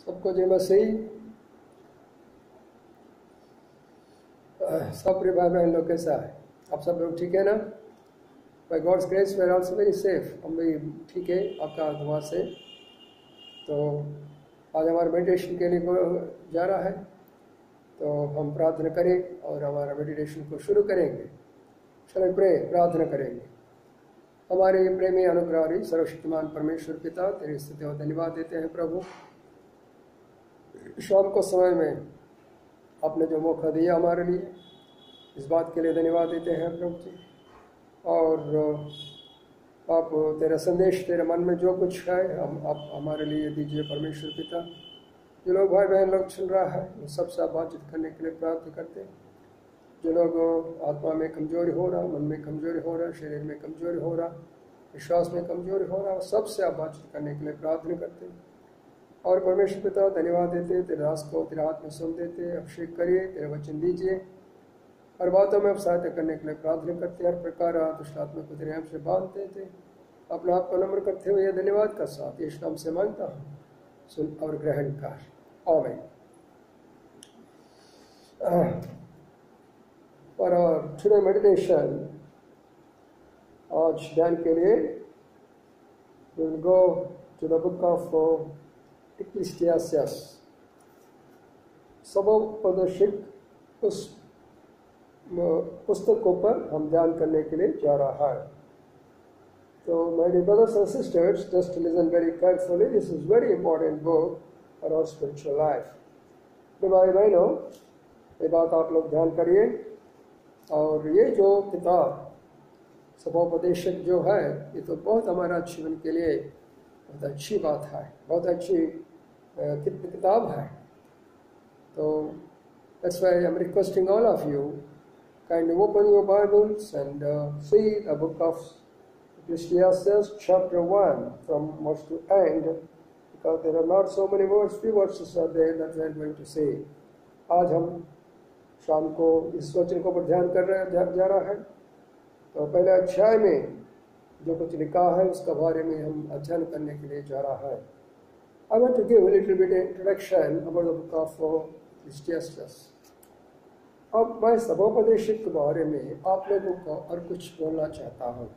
सबको जय मसीह। सब प्रिय भाई बहन लोग कैसा है? आप सब लोग ठीक है ना? By God's grace we are also very safe. हम भी ठीक है आपका दुआ से। तो आज हमारा मेडिटेशन के लिए जा रहा है, तो हम प्रार्थना करें और हमारा मेडिटेशन को शुरू करेंगे। चलो प्रार्थना करेंगे। हमारे प्रेमी अनुग्रही सर्वशक्तिमान परमेश्वर पिता, तेरी स्तुति और धन्यवाद देते हैं प्रभु। शाम को समय में आपने जो मौका दिया हमारे लिए, इस बात के लिए धन्यवाद देते हैं प्रभु जी। और आप तेरा संदेश, तेरे मन में जो कुछ है आप हमारे लिए दीजिए परमेश्वर पिता। जो लोग भाई बहन लोग सुन रहा है, वो सबसे आप बातचीत करने के लिए प्रार्थना करते हैं। जो लोग आत्मा में कमजोरी हो रहा, मन में कमजोरी हो रहा, शरीर में कमजोरी हो रहा, विश्वास में कमजोरी हो रहा, सबसे आप बातचीत करने के लिए प्रार्थना करते हैं। और परमेश्वर पिता धन्यवाद देते, तेरे दास को तेरे हाथ में सौंप देते, अभिषेक करिए, तेरे वचन दीजिए। हर बातों में आप सहायता करने के लिए प्रार्थना करते हैं। हर प्रकार दुष्ट आत्मा को तेरे नाम से बांधते थे। अपने आप को नम्र करते हुए धन्यवाद का साथ यीशु नाम से मांगता हूँ, सुन और ग्रहण कर। आमीन। For our today meditation, आज ध्यान के लिए we will go to the book of Ecclesiastes। सबोपदेशिक उस पुस्तकों पर हम ध्यान करने के लिए जा रहा है। तो my dear brothers and sisters, just listen very carefully. This is very important book for our spiritual life। भाई बहनों, ये बात आप लोग ध्यान करिए। और ये जो किताब सबोपदेशक जो है, ये तो बहुत हमारा जीवन के लिए बहुत अच्छी बात है, बहुत अच्छी किताब है। तो that's why I'm requesting all of you, kindly open your Bibles and see the book of Ecclesiastes chapter 1 from verse to end, because there are not so many words, few verses are there that we are going to see। आज हम शाम को इस वचन को पर ध्यान कर जा रहा है। तो पहले अध्याय में जो कुछ लिखा है उसका बारे में हम अध्ययन करने के लिए जा रहा है। I want to give a little bit introduction about the book of Ecclesiastes। अब मैं सबोपदेशक के बारे में आप लोगों को और कुछ बोलना चाहता हूँ।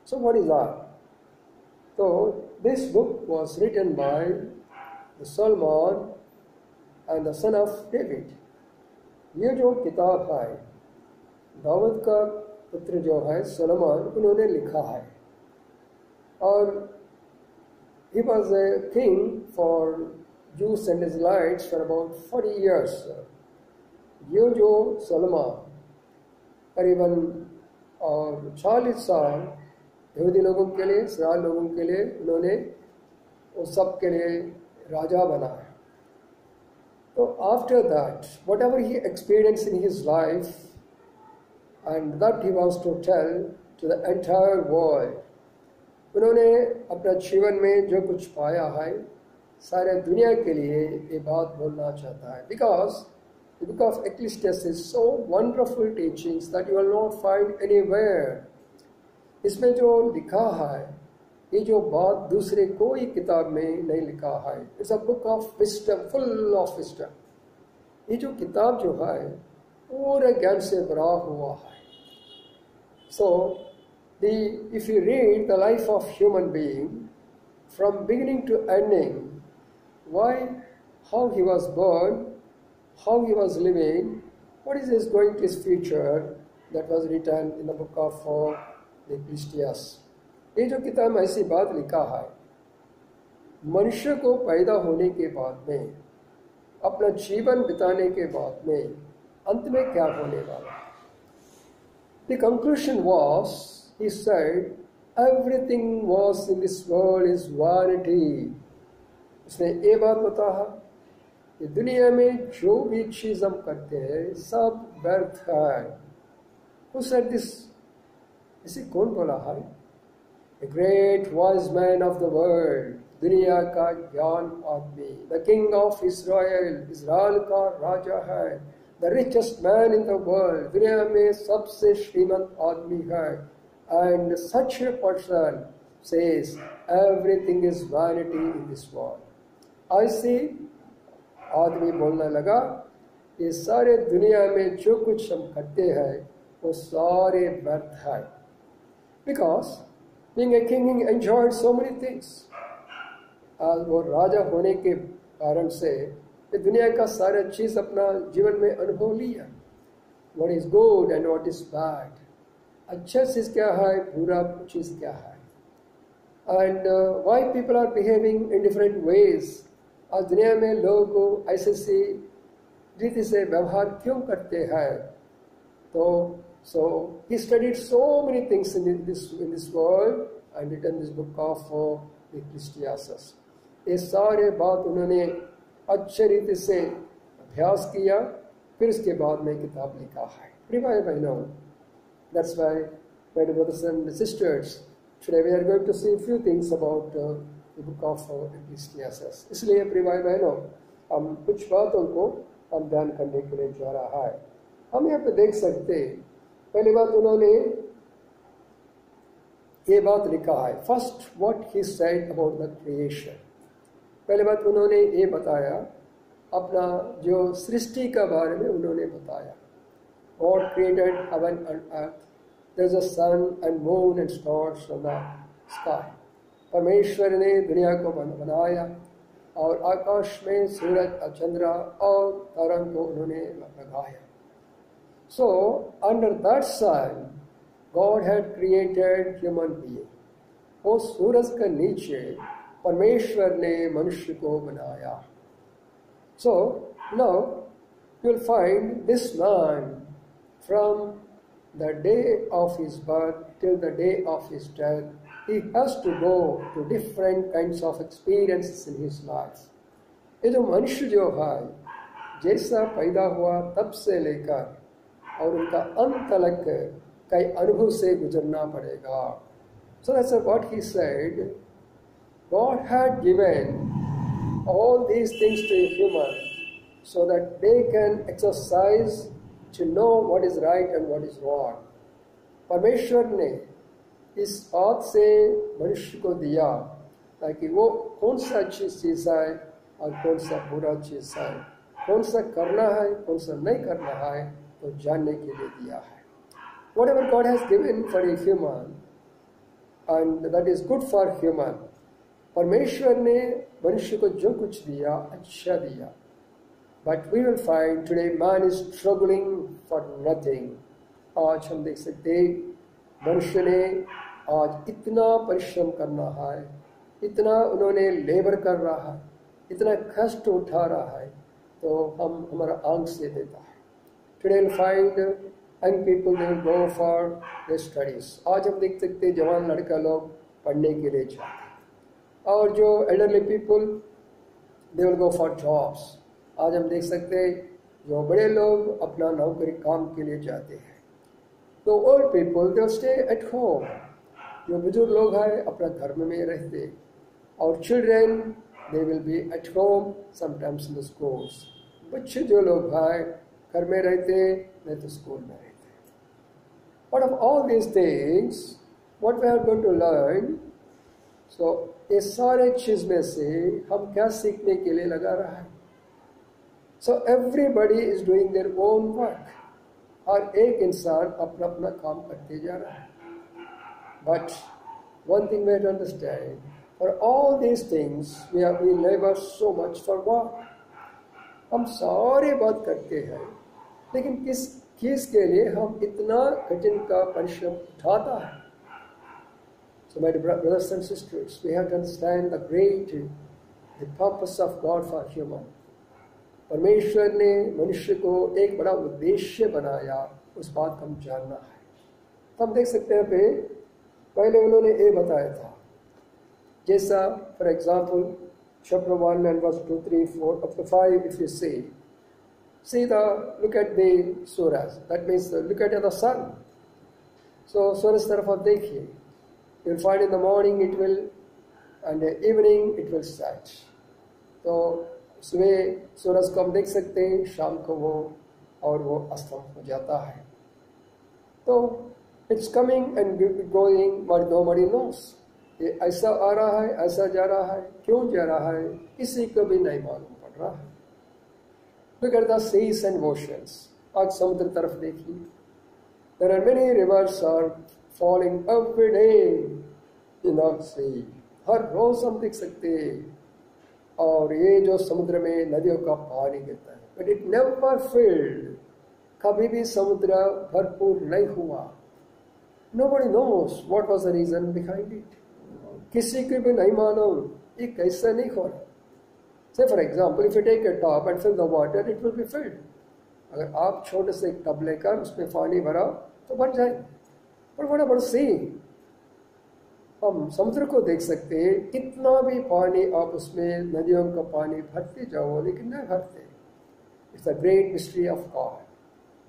So what is that? So this book was written by the Solomon and the son of David। ये जो किताब है दाऊद का पुत्र जो है सोलोमन, उन्होंने लिखा है। और he was a king for Jews and Israelites for about 40 years। ये जो सोलोमन करीबन और 40 साल यहूदी लोगों के लिए, इस्राएल लोगों के लिए उन्होंने उस सब के लिए राजा बना है। So after that, whatever he experienced in his life, and that he wants to tell to the entire world। उन्होंने अपना जीवन में जो कुछ पाया है, सारे दुनिया के लिए ये बात बोलना चाहता है। Because the book of Ecclesiastes is so wonderful teachings that you will not find anywhere। इसमें जो लिखा है, ये जो बात दूसरे कोई किताब में नहीं लिखा है। It's a book of wisdom, full of wisdom. ये जो किताब जो है पूरे ज्ञान से भरा हुआ है। So if you read the life of human being from beginning to ending, why, how he was born, how he was living, what is his going to his future, that was written in the book of the Ecclesiastes. ये जो किताब में ऐसी बात लिखा है, मनुष्य को पैदा होने के बाद में, अपना जीवन बिताने के बाद में, अंत में क्या होने वाला है। The conclusion was, he said, everything was in this world is vanity। उसने ये बात बताया कि दुनिया में जो भी चीज हम करते हैं सब व्यर्थ है। Who said this? इसे कौन बोला है? A great wise man of the world, दुनिया का ज्ञान आदमी, the king of Israel, Israel का राजा है, the richest man in the world, दुनिया में सबसे श्रीमंत आदमी है। And such a person says everything is vanity in this world। ऐसे आदमी बोलने लगा, ये सारे दुनिया में जो कुछ हम करते हैं वो सारे व्यर्थ है। Because being a king he enjoyed so many things. आज वो राजा होने के कारण से ये दुनिया का सारा चीज अपना जीवन में अनुभव लिया। What is good and what is bad, अच्छा चीज क्या है, बुरा चीज क्या है, and why people are behaving in different ways. आज दुनिया में लोग ऐसे रीति से व्यवहार क्यों करते हैं। तो so he studied so many things in this world and written this book of Ecclesiastes. ये सारे बात उन्होंने अच्छे रीति से अभ्यास किया, फिर उसके बाद में किताब लिखा है। प्रिय भाई बहनों, that's why my brothers and sisters, today we are going to see a few things about the book of Ecclesiastes. इसलिए प्रिय भाई बहनों, हम कुछ बातों को हम ध्यान करने के लिए जा रहा है। हम यहाँ पे देख सकते, पहली बात उन्होंने ये बात लिखा है, first what he said about the creation. पहली बात उन्होंने ये बताया, अपना जो सृष्टि का बारे में उन्होंने बताया। God created heaven and earth. There is a sun and moon and stars on the sky. परमेश्वर ने दुनिया को बनाया और आकाश में सूरज, चंद्र और तारों को उन्होंने लगाया। So under that sun, God had created human being. वो सूरज के नीचे परमेश्वर ने मनुष्य को बनाया। So now you will find this man from the day of his birth till the day of his death, he has to go to different kinds of experiences in his life. ये जो मनुष्य जो है, जैसा पैदा हुआ तब से लेकर और उनका अंत तक कई अनुभव से गुजरना पड़ेगा। So that's what he said. God had given all these things to a human so that they can exercise to know what is right and what is wrong. परमेश्वर ने इस बात से मनुष्य को दिया ताकि वो कौन सा अच्छी चीज है और कौन सा बुरा चीज है, कौन सा करना है कौन सा नहीं करना है, तो जानने के लिए दिया है। Whatever God has given for a human and that is good for human, परमेश्वर ने मनुष्य को जो कुछ दिया अच्छा दिया। But we will find today man is struggling for nothing. आज हम देख सकते मनुष्य ने आज इतना परिश्रम करना है, इतना उन्होंने लेबर कर रहा है, इतना कष्ट उठा रहा है, तो हम हमारा आंख से देता है। Today we'll find young people, they will go for their studies. आज हम देख सकते जवान लड़का लोग पढ़ने के लिए जाते हैं और जो elderly people they will go for jobs. आज हम देख सकते जो बड़े लोग अपना नौकरी काम के लिए जाते हैं। तो old people they will stay at home. जो बुजुर्ग लोग हैं अपना घर में रहते और children they will be at home, sometimes in the schools. बच्चे जो लोग हैं घर में रहते नहीं तो स्कूल में रहते। But of all these things, what we are going to learn, so ये सारे चीज में से हम क्या सीखने के लिए लगा रहा है। So everybody is doing their own work. हर एक इंसान अपना अपना काम करते जा रहा है। But one thing we have to understand, for all these things we labor so much for what? हम सारे बात करते हैं, लेकिन किस चीज के लिए हम इतना कठिन का परिश्रम उठाता है। So my brothers and sisters, we have to understand the purpose of God for human. परमेश्वर ने मनुष्य को एक बड़ा उद्देश्य बनाया, उस बात को हम जानना है। तो हम देख सकते हैं पे पहले उन्होंने ये बताया था, जैसा for example chapter 1 and verse 2, 3, 4 up to 5, if you look at the surahs, that means look at the sun. So surah taraf आप देखिए, you will find in the morning it will and the evening it will set. तो सुबह सूरज को हम देख सकते हैं, शाम को वो अस्तम हो जाता है। तो it's coming and going, but nobody knows. ये ऐसा आ रहा है, ऐसा जा रहा है, क्यों जा रहा है, किसी को भी नहीं मालूम पड़ रहा है। Look at the seas and oceans. आज समुद्र तरफ देखिए. There are many rivers are falling every day in the sea. हर रोज हम देख सकते हैं और ये जो समुद्र में नदियों का पानी गिरता है, but it never filled. कभी भी समुद्र भरपूर नहीं हुआ. Nobody knows what was the reason behind it. किसी को भी नहीं मालूम ये कैसे नहीं हो रहा. Say for example, if you take a tub and fill the water, it will be filled. अगर आप छोटे से एक टब लेकर उसमें पानी भरा तो भर जाएगा. पर बड़ा बड़ा sea. हम समुद्र को देख सकते हैं, कितना भी पानी आप उसमें नदियों का पानी भरते जाओ लेकिन नहीं भरते. It's a great mystery of God.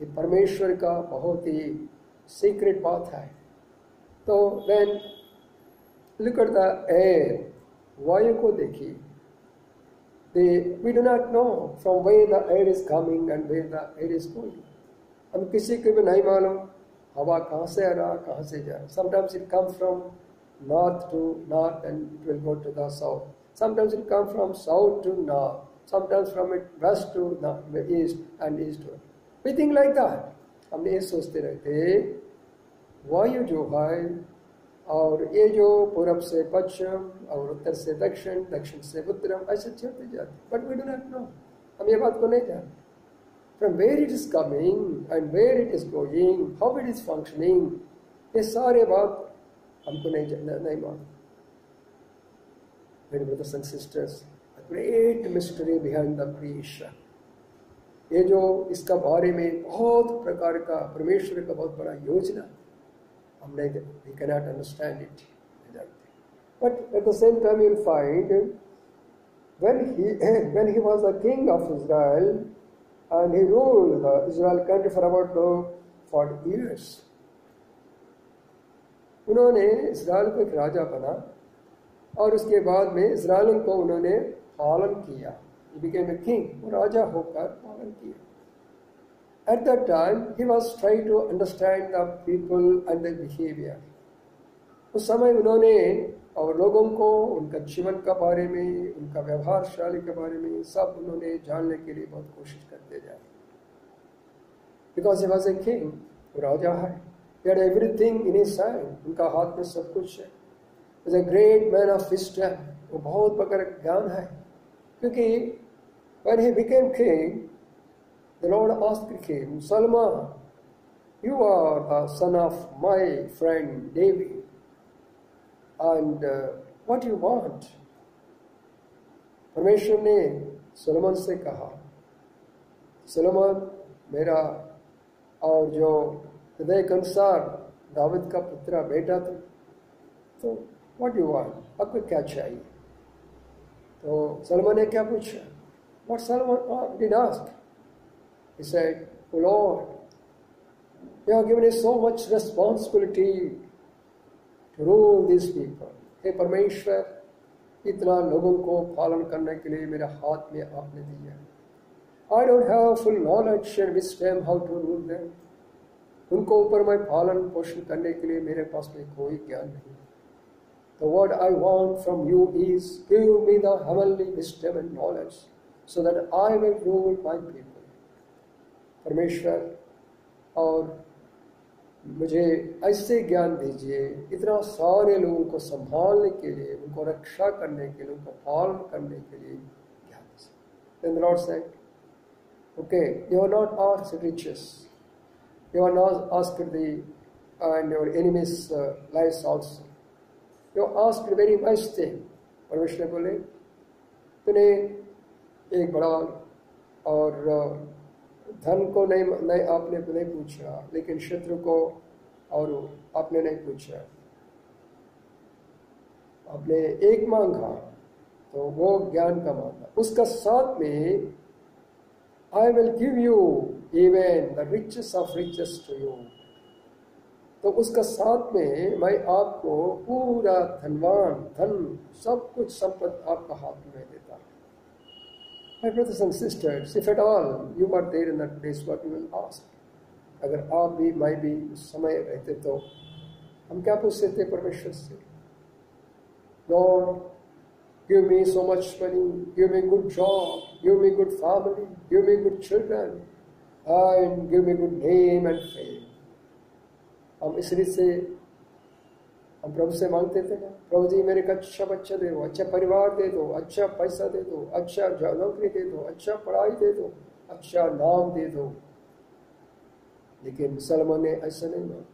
ये परमेश्वर का बहुत ही सीक्रेट बात है. तो then look at the air. वायु को देखिए. We do not know from where the air is coming and where the air is going. हम किसी को भी नहीं मालूम हवा कहाँ से आ रहा, कहाँ से जा रहा. Sometimes it comes from north to north and it will go to the south. Sometimes it comes from south to north. Sometimes from it west to east and eastward. We think like that. हमने ये सोचते रहते वायु जो है और ये जो पूरब से पश्चिम और उत्तर से दक्षिण, दक्षिण से उत्तर ऐसे चलते जाते. But we do not know. हम ये बात को नहीं जानते. From where it is coming and where it is going, how it is functioning, ये सारे बात हमको नहीं मालूम. मेरे brothers and sisters, great mystery behind the creation. ये जो इसका बारे में बहुत प्रकार का परमेश्वर का बहुत बड़ा योजना हम नहीं, we cannot understand it. But at the same time, you'll find when he was a king of Israel and he ruled the Israel country for about 40 years. उन्होंने इस्राएल को एक राजा बना और उसके बाद में इस्राएल को उन्होंने पालन किया. He became a king. वो राजा होकर पालन किया. At that time, he was trying to understand the people and their behavior. उस समय उन्होंने और लोगों को उनका जीवन के बारे में, उनका व्यवहार शैली के बारे में सब उन्होंने जानने के लिए बहुत कोशिश करते जाए. Because he was a king, वो राजा है. He had everything in his hand. उनका हाथ में सब कुछ है. He was a great man of wisdom. वो बहुत बड़ा ज्ञान है. क्योंकि when he became king, the Lord asked him, Solomon, you are the son of my friend David, and what do you want? परमेश्वर ने सोलोमन से कहा, सोलोमन मेरा और जो हृदय के अनुसार दाऊद का पुत्र बेटा था, तो what do you want? आपको क्या चाहिए? तो सोलोमन ने क्या पूछा? What Solomon did ask? He said, "Oh Lord, you have given us so much responsibility to rule these people." हे परमेश्वर, इतना लोगों को पालन करने के लिए मेरे हाथ में आपने दिया. I don't have full knowledge and wisdom how to rule them. उनको ऊपर मैं पालन पोषण करने के लिए मेरे पास में कोई ज्ञान नहीं. So what I want from you is give me the heavenly wisdom and knowledge so that I will rule my people. परमेश्वर और मुझे ऐसे ज्ञान दीजिए, इतना सारे लोगों को संभालने के लिए, उनको रक्षा करने के लिए, उनको पालन करने के लिए ज्ञान दीजिए. Then the Lord said, okay, you are not asked riches, you are not asked the and your enemies' lives also. You are asked a very nice thing. परमेश्वर बोले, तूने एक बड़ा और धन को नहीं आपने नहीं पूछा, लेकिन शत्रु को और आपने नहीं पूछा. आपने एक मांगा तो वो ज्ञान का मांगा. उसका साथ में I will give you even the richest of riches to you. तो उसका साथ में मैं आपको पूरा धन सब कुछ संपत्ति आपका हाथ में देता हूँ. My brothers and sisters, if at all you are there in that place, what you will ask? अगर आप भी मैं भी उस समय रहते तो हम क्या पूछ सकते परमेश्वर से? Lord, give me so much money, give me good job, give me good family, give me good children, and give me good name and fame. हम इस रीत से हम प्रभु से मांगते थे ना, प्रभु जी मेरे को अच्छा बच्चा दे दो, अच्छा परिवार दे दो, अच्छा पैसा दे दो, अच्छा नौकरी दे दो, अच्छा पढ़ाई दे दो, अच्छा नाम दे दो. लेकिन सलमान ने ऐसा नहीं मांगा.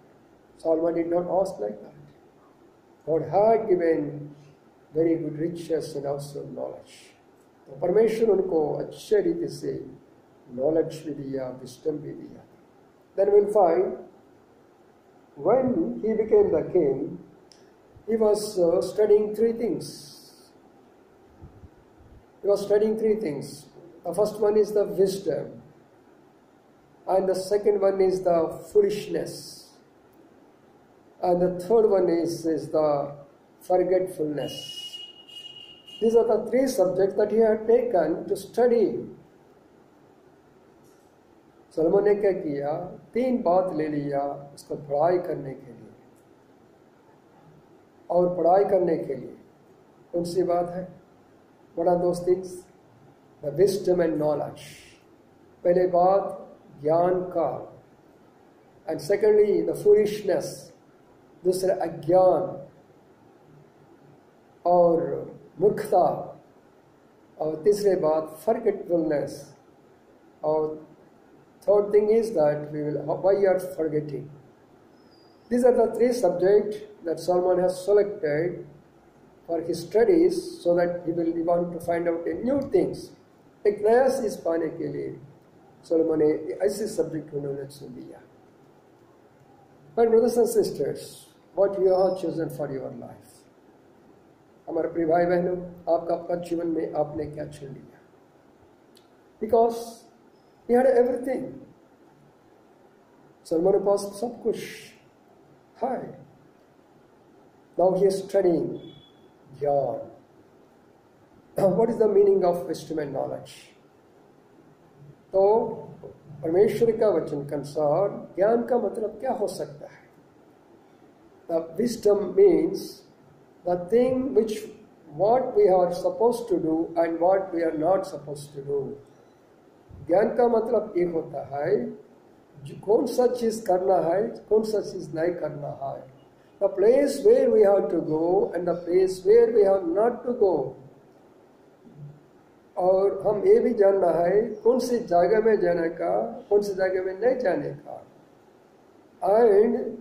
Solomon did not ask like that. God had given very good riches and also knowledge. तो परमेश्वर उनको अच्छे रीति से knowledge भी दिया, wisdom भी दिया. Then we'll find when he became the king, he was studying three things. He was studying three things. The first one is the wisdom, and the second one is the foolishness, and the third one is the forgetfulness. These are the three subjects that he had taken to study. Salmon ने क्या किया? तीन बात ले लिया उसको पढ़ाई करने के लिए. और पढ़ाई करने के लिए कौन सी बात है? What are those things? The wisdom and knowledge. पहले बात ज्ञान का, and secondly the foolishness, दूसरा अज्ञान और मूर्खता, और तीसरे बात forgetfulness, और third thing is that why you are forgetting. These are the three subjects that Solomon has selected for his studies, so that he will want to find out new things. एक नया चीज पाने के लिए Solomon ने ऐसे subject को knowledge से दिया. But brothers and sisters, what you have chosen for your life? हमारे प्रिय भाई बहनों, आपका जीवन में आपने क्या चुन लिया? Because he had everything. Solomon के पास सब कुछ है. Now he is studying ज्ञान. What is the meaning of wisdom and knowledge? तो परमेश्वर का वचन के अनुसार ज्ञान का मतलब क्या हो सकता है? The wisdom means the thing which what we are supposed to do and what we are not supposed to do. ज्ञान का मतलब एक होता है कौन सा चीज करना है, कौन सा चीज नहीं करना है. The place where we have to go and the place where we have not to go. और हम ये भी जानना है कौन सी जगह में जाने का, कौन सी जगह में नहीं जाने का. And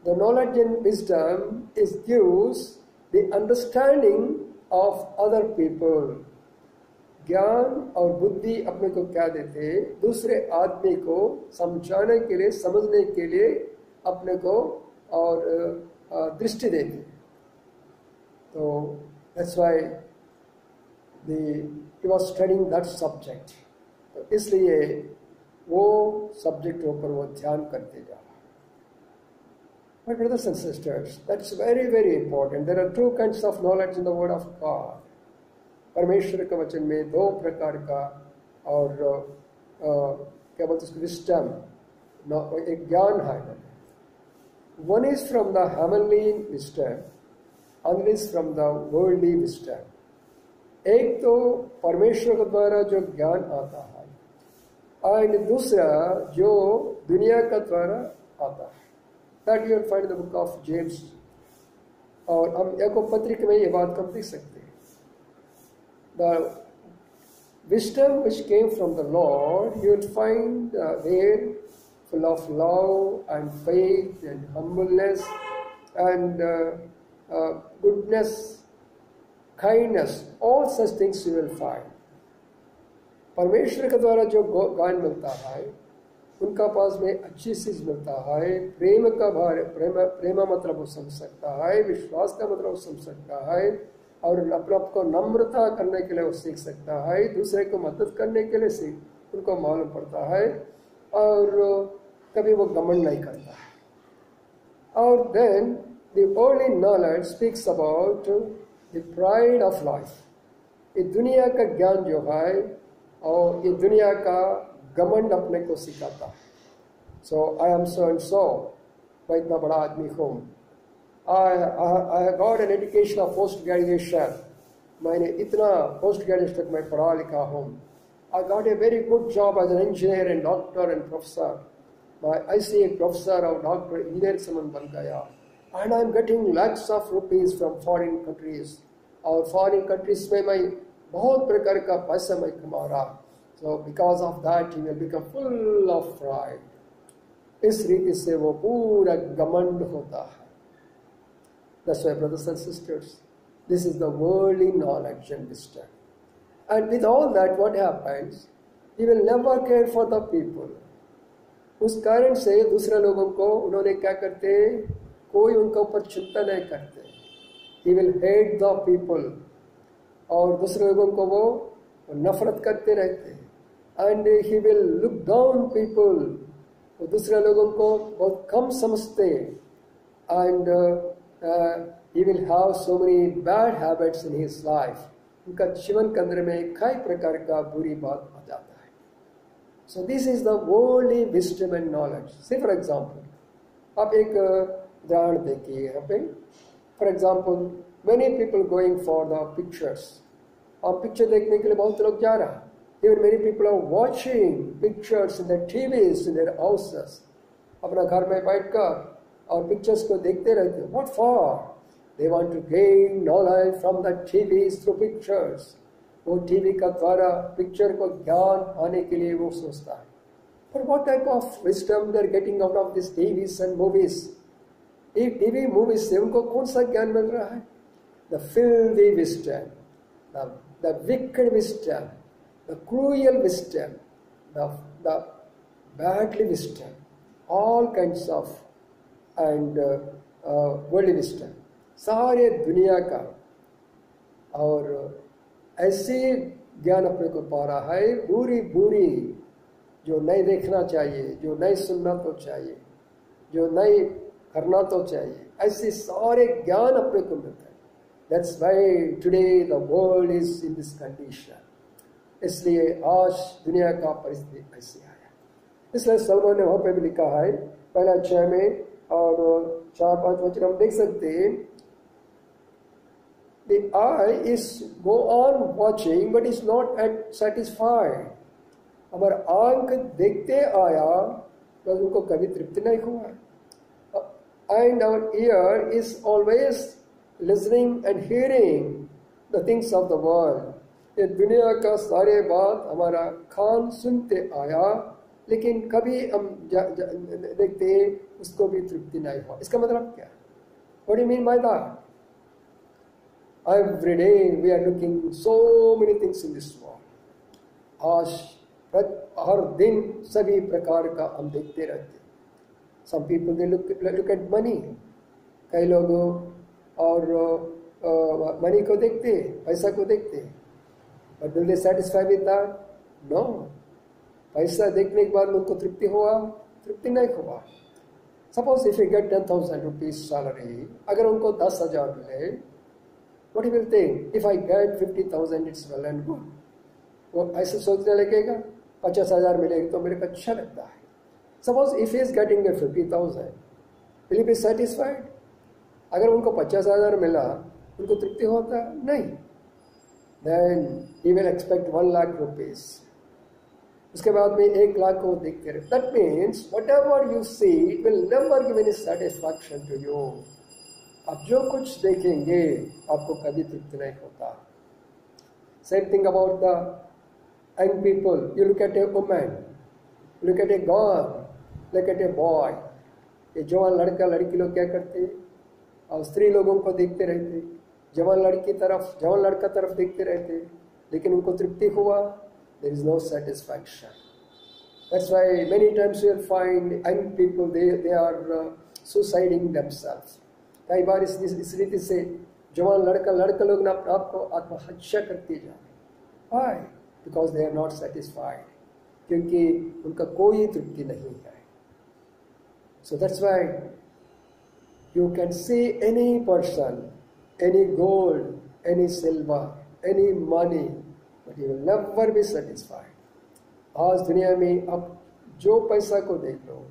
the knowledge and wisdom is gives the understanding of other people. ज्ञान और बुद्धि अपने को क्या देते? दूसरे आदमी को समझाने के लिए, समझने के लिए अपने को और दृष्टि देते. तो that's why he was studying that subject. तो इसलिए वो सब्जेक्ट ऊपर वो ध्यान करते जा रहा. My brothers and sisters, that's very very important. There are two kinds of knowledge in the word of God. परमेश्वर के वचन में दो प्रकार का और क्या बोलते उसको विस्डम, एक ज्ञान है. One is from the heavenly wisdom, other is from the worldly wisdom. एक तो परमेश्वर के द्वारा जो ज्ञान आता है, और दूसरा जो दुनिया का द्वारा आता है. That you will find in the book of James. और हम याकूब पत्री में ये बात हम देख सकते हैं. The wisdom which came from the Lord, you will find there full of love and faith and humbleness and goodness, kindness, all such things you will find. परमेश्वर के द्वारा जो ज्ञान मिलता है, उनका पास में अच्छी चीज मिलता है. प्रेम का भार, प्रेम मतलब वो समझ सकता है, विश्वास का मतलब वो समझ सकता है, और अपने आप को नम्रता करने के लिए वो सीख सकता है, दूसरे को मदद करने के लिए उनको मालूम पड़ता है, और कभी वो घमंड नहीं करता है. और then the worldly knowledge speaks about the pride of life. ये दुनिया का ज्ञान जो है और ये दुनिया का घमंड अपने को सिखाता है. सो I am so and so, मैं इतना बड़ा आदमी हूँ I got an education of post graduation. मैंने इतना पोस्ट ग्रेजुएशन तक मैं पढ़ा लिखा हूँ. I got a very good job as an engineer and doctor and professor. मैं ऐसे एक प्रोफेसर और डॉक्टर इंजीनियर से मैं बन गया. And I'm getting lakhs of rupees from foreign countries. और फॉरेन कंट्रीज में मैं बहुत प्रकार का पैसा मैं कमा रहा. So because of that he will become full of pride. इस रीति से वो पूरा घमंड होता है. That's why, brothers and sisters, this is the worldly knowledge and wisdom. And with all that, what happens? He will never care for the people. उस कारण से दूसरे लोगों को उन्होंने क्या करते, कोई उनके ऊपर चिंता नहीं करते. He will hate the people. और दूसरे लोगों को वो नफरत करते रहते. And he will look down people. वो दूसरे लोगों को बहुत कम समझते. And he will have so many bad habits in his life. उनका जीवन के अंदर में कई प्रकार का बुरी बात आ जाता है. So this is the worldly wisdom and knowledge. Say for example, आप एक उदाहरण देखिए यहाँ पे. For example, many people going for the pictures. आप पिक्चर देखने के लिए बहुत लोग जा रहा. Even many people are watching pictures in their TVs in their houses. अपना घर में बैठकर और पिक्चर्स को देखते रहते. What for? They want to gain knowledge from the TVs through pictures. वो टीवी का द्वारा पिक्चर को ज्ञान आने के लिए वो सोचता है. But what type of wisdom they are getting out of these TVs and movies? ये टीवी मूवीज से उनको कौन सा ज्ञान मिल रहा है? The filthy wisdom, the wicked wisdom, the cruel wisdom, the badly wisdom, all kinds of and worldly wisdom. सारे दुनिया का और ऐसे ज्ञान अपने को पा रहा है बुरी बुरी, जो नहीं देखना चाहिए, जो नहीं सुनना तो चाहिए, जो नहीं करना तो चाहिए, ऐसे सारे ज्ञान अपने को मिलता है. That's why today the world is in this condition. इसलिए आज दुनिया का परिस्थिति ऐसी आया. इसलिए सलमान ने वहाँ पे भी लिखा है पहला अध्याय में और 4-5 वचन हम देख सकते हैं. The eye is go on watching but is not satisfied. हमारा आंख देखते आया तो उनको कभी तृप्ति नहीं हुआ. And our ear is always listening and hearing the things of the world. ये दुनिया का सारे बात हमारा कान सुनते आया लेकिन कभी हम देखते उसको भी तृप्ति नहीं हुआ. इसका मतलब क्या? What do you mean by that? Every day we are looking so many things in this world. आज हर दिन सभी प्रकार का हम देखते रहते. Some people they look at money. कई लोग और मनी को देखते, पैसा को देखते. But will they satisfy with that? No. पैसा देखने के बाद उनको तृप्ति हुआ? तृप्ति नहीं हुआ. Suppose if you get 10,000 rupees salary, अगर उनको 10,000 मिले, what he will think? If I get 50,000, it's well and good. वो ऐसे सोचने लगेगा 50,000 मिलेगा तो मेरे को अच्छा लगता है. Suppose if he is getting a 50,000, will he be satisfied? अगर उनको 50,000 मिला, उनको तृप्ति होता? नहीं. Then he will expect 1 lakh rupees. उसके बाद में 1 लाख को देखते रहे. That means whatever you see, it will never give any satisfaction to you. आप जो कुछ देखेंगे आपको कभी तृप्ति नहीं होता. Same thing about the young people. You look at a woman, look at a girl, look at a boy. ये जवान लड़का लड़की लोग क्या करते हैं? और स्त्री लोगों को देखते रहते. जवान लड़की तरफ जवान लड़का तरफ देखते रहते लेकिन उनको तृप्ति हुआ? There is no satisfaction. That's why many times you will find young people they are suiciding themselves. कई बार इस रीति से जवान लड़का लोग ना आपको आत्महत्या करते जा रहे. Why? Because they are not satisfied. क्योंकि उनका कोई तृप्ति नहीं है. So that's why you can see any person, any gold, any silver, any money, but you will never be satisfied. आज दुनिया में आप जो पैसा को देख लो,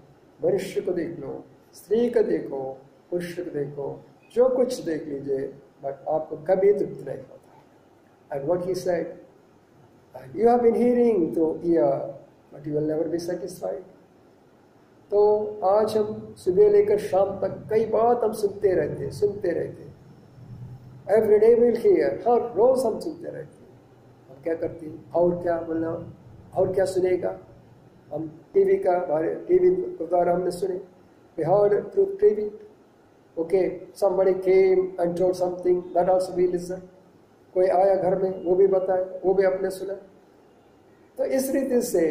मनुष्य को देख लो, स्त्री को देखो, पुरुष को देखो, जो कुछ देख लीजिए, बट आपको कभी तृप्त नहीं होता। And what he said, you have been hearing through ear but you will never be satisfied. तो आज हम सुबह लेकर शाम तक कई बात हम सुनते रहते। एवरी डे विल हियर, हर रोज हम सुनते रहते हैं। हम क्या करते हैं, और क्या बोलना, और क्या सुनेगा। हम टीवी के द्वारा हमने सुने, we heard through TV. Okay, somebody came and told something, that also we listen. कोई आया घर में, वो भी बताए, वो भी आपने सुना। तो इस रीति से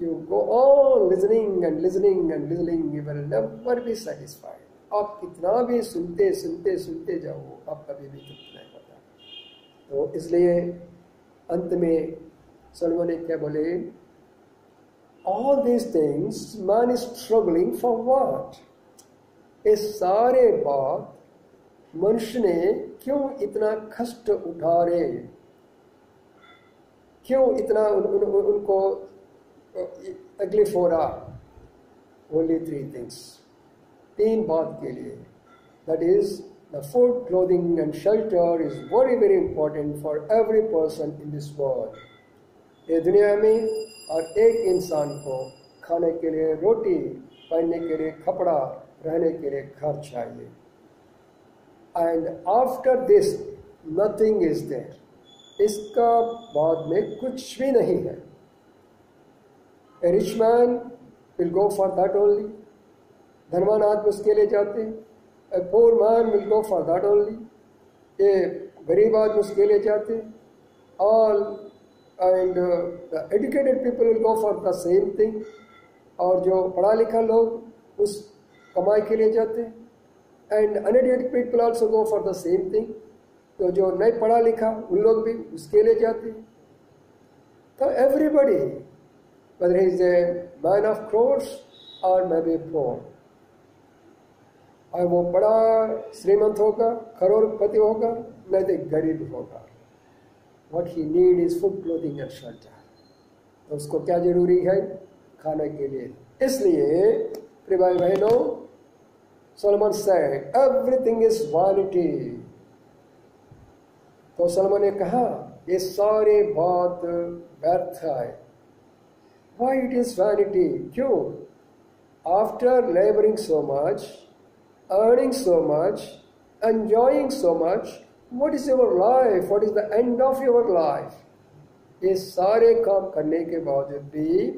you go on listening and listening and listening, you will never be satisfied. आप कितना भी सुनते जाओ, आप कभी भी तृप्त नहीं होता। तो इसलिए अंत में सोलोमन ने क्या बोले, all these things man is struggling for what? ये सारे बात मनुष्य ने क्यों इतना कष्ट उठा रहे, क्यों इतना उनको तकलीफ हो रहा। Only 3 things, 3 बात के लिए। That is, the food, clothing and shelter is very very important for every person in this world. ये दुनिया में और एक इंसान को खाने के लिए रोटी, पहनने के लिए कपड़ा, रहने के लिए घर चाहिए। And after this nothing is there. इसका बाद में कुछ भी नहीं है। A rich man will go for that only. धनवान आदमी उसके लिए जाते हैं। A poor man will go for that only. ये गरीब आदमी उसके लिए जाते हैं। All and the educated people will go for the same thing. और जो पढ़ा लिखा लोग उस कमाई के लिए जाते हैं। and uneducated people also go for the same thing. तो जो नहीं पढ़ा लिखा उन लोग भी उसके लिए जाते हैं। तो everybody, whether he is a man of crores or maybe poor, और वो बड़ा श्रीमंत होगा, करोड़पति होगा, नहीं तो गरीब होगा, what he need is food, clothing and shelter. तो उसको क्या जरूरी है, खाने के लिए। इसलिए प्रिय भाई बहनों, Solomon said everything is vanity. तो सोलोमन ने कहा ये सारे बात व्यर्थ है। Why it is vanity? क्यों? After laboring so much, earning so much, enjoying so much, what is your life? What is the end of your life? ये सारे काम करने के बावजूद भी,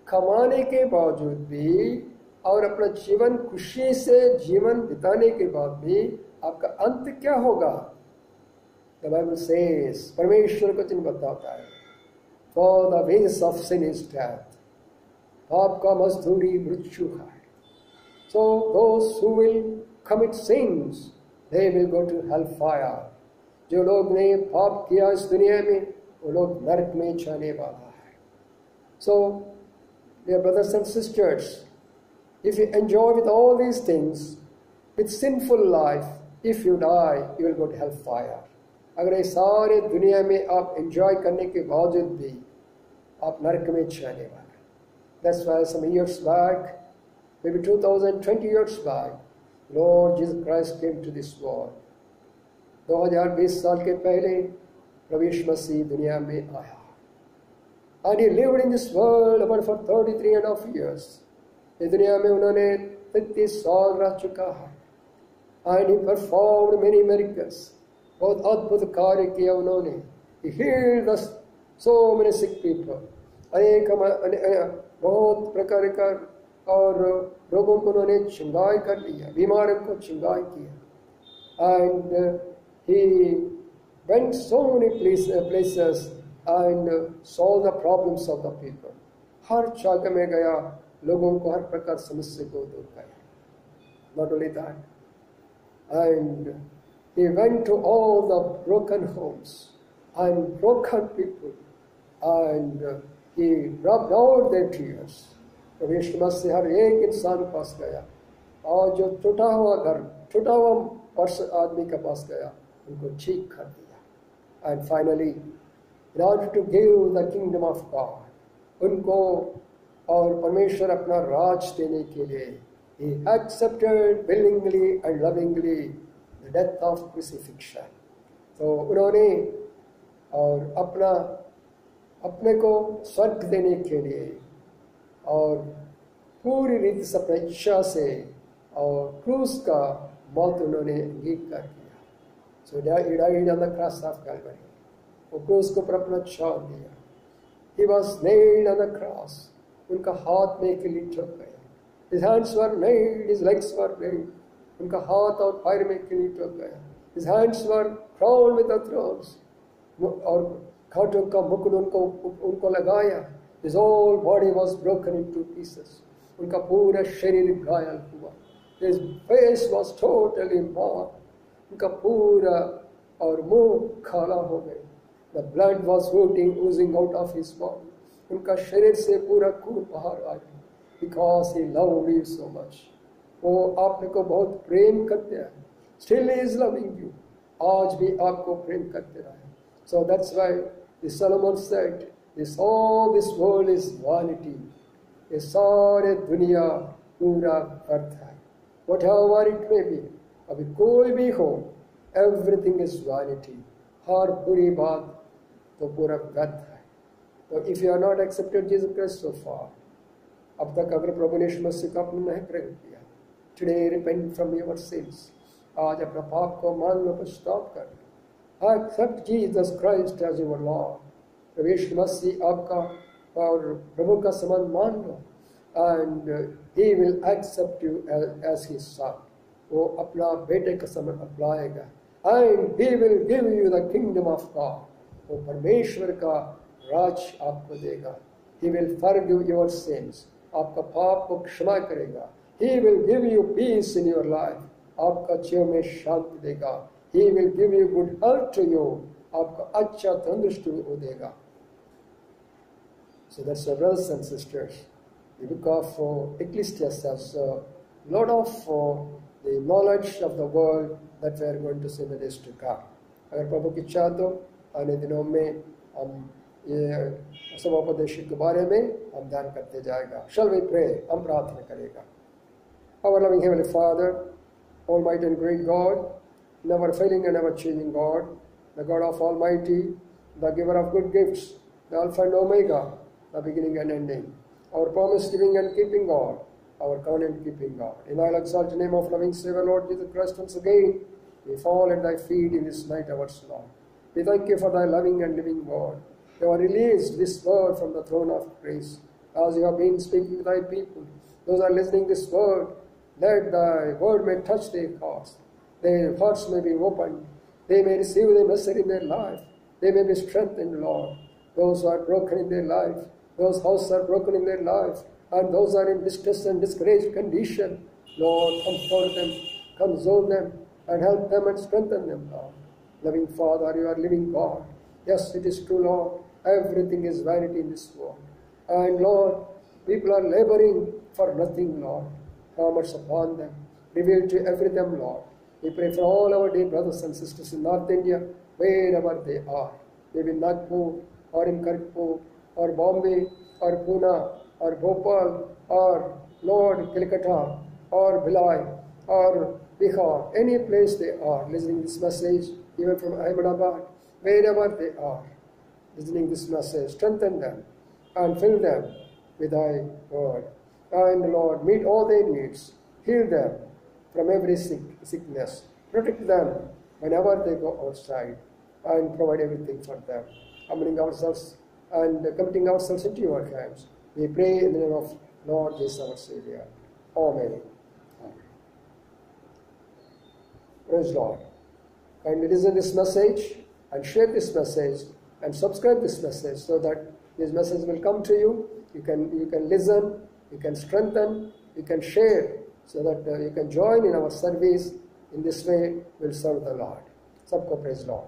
कमाने के बावजूद भी, और अपना जीवन खुशी से जीवन बिताने के बाद भी आपका अंत क्या होगा? The Bible says, परमेश्वर को चिन्ह बताता है, For the wages of sin is death. पाप का मजदूरी मृत्यु है। So those who will commit sins, they will go to hellfire. जो लोग ने पाप किया इस दुनिया में, वो लोग नरक में जाने वाला है। So, dear brothers and sisters, if you enjoy with all these things, with sinful life, if you die, you will go to hellfire. अगर ये सारे दुनिया में आप enjoy करने के बावजूद भी आप नरक में जाने वाले हैं। That's why some years back, maybe 2020 years back, Lord Jesus Christ came to this world. 2020 साल के पहले प्रभु यीशु मसीह दुनिया में आया। And he lived in this world about for 33.5 years. इस दुनिया में उन्होंने 33 साल रह चुका है। And he performed many miracles. बहुत अद्भुत कार्य किया उन्होंने। He healed so many sick people. अनेक बहुत प्रकार का और रोगों को उन्होंने चंगाई कर लिया, बीमारों को चंगाई किया। And he went so many places and solved the problems of the people. हर जगह में गया, लोगों को हर प्रकार समस्या को दूर किया। Not only that, and he went to all the broken homes and broken people, and he rubbed out their tears. प्रभु यीशु मसीह हर एक इंसान के पास गया, और जो टूटा हुआ घर, टूटा हुआ पर्सन आदमी के पास गया, उनको ठीक कर दिया। And finally, in order to give the kingdom of God, उनको और परमेश्वर अपना राज देने के लिए He accepted willingly and lovingly the death of crucifixion. तो उन्होंने और अपने को स्वर्ग देने के लिए और पूरी रीति से अपनी इच्छा से और क्रूस का मौत उन्होंने अंगीकार किया. So he died on the cross of Calvary. वो क्रूस को पर अपना छाप दिया. He was nailed on the cross. उनका हाथ में किली ठोक गया. His hands were nailed, his legs were nailed. उनका हाथ और पैर में किली ठोक गया. His hands were crowned with the thorns. और घाटों का मुकुट उनको लगाया. His whole body was broken into pieces. उनका पूरा शरीर घायल हुआ. His face was totally marred. उनका पूरा और मुंह काला हो गया. The blood was oozing out of his body. उनका शरीर से पूरा खून बाहर आ गया. Because he loved you so much. वो आपने को बहुत प्रेम करते हैं. Still he is loving you. आज भी आपको प्रेम करते रहे. So that's why the Solomon said, all this world is vanity. ये सारे दुनिया पूरा व्यर्थ है. Whatever it may be, अभी कोई भी हो, everything is vanity. हर बुरी बात तो पूरा व्यर्थ है. तो if you are not accepted Jesus Christ so far, अब तक अगर प्रभु यीशु मसीह का आपने नहीं ग्रहण किया, today repent from your sins. आज अपना पाप को मान लो, पश्चाताप कर. Accept Jesus Christ as your Lord. प्रभु यीशु मसीह आपका और प्रभु का समान मान लो, and he will accept you as his son. वो अपना बेटे का समान अपनाएगा, and he will give you the kingdom of God. वो परमेश्वर का राज आपको देगा. He will forgive your sins. आपका पाप को क्षमा करेगा. He will give you peace in your life. आपका जीवन में शांति देगा. He will give you good health to you. आपका अच्छा तंदुरुस्ती वो देगा. So that's our brothers and sisters. The book of Ecclesiastes has a lot of the knowledge of the world that we are going to see in the days to come. अगर प्रभु की इच्छा तो आने दिनों में हम ये समोपदेश के बारे में हम ध्यान करते जाएगा. Shall we pray? हम प्रार्थना करेगा. Our loving Heavenly Father, Almighty and great God, never failing and never changing God, the God of Almighty, the giver of good gifts, the Alpha and Omega, the beginning and ending, our promise giving and keeping God, our covenant keeping God. In thy exalted name of loving Savior Lord Jesus Christ, once again we fall at thy feet in this night hours, Lord. We thank you for thy loving and living word. You have released this word from the throne of grace. As you have been speaking to thy people, those are listening this word, let thy word may touch their hearts. Their hearts may be opened. They may receive the message in their life. They may be strengthened, Lord. Those who are broken in their life, those houses are broken in their life, and those are in distress and discouraged condition, Lord, comfort them, console them, and help them and strengthen them, Lord. Loving Father, you are living God. Yes, it is true, Lord. Everything is vanity in this world. And Lord, people are laboring for nothing, Lord. How much upon them. Reveal to every them, Lord. We pray for all our dear brothers and sisters in North India, wherever they are. Maybe in Nagpur, or in Kharagpur, or Bombay, or Pune, or Bhopal, or Lord, Calcutta, or Bhilai, or Bihar, any place they are listening this message, even from Ahmedabad, wherever they are listening this message, strengthen them and fill them with thy word. And Lord, meet all their needs, heal them from every sickness, protect them whenever they go outside, and provide everything for them. Humbling ourselves and committing ourselves into your hands, we pray in the name of Lord Jesus our Savior. Amen. Praise Lord. Kindly listen this message and share this message and subscribe this message so that this message will come to you. You can listen, you can strengthen, you can share so that you can join in our service. In this way, we'll serve the Lord. Sabko praise Lord.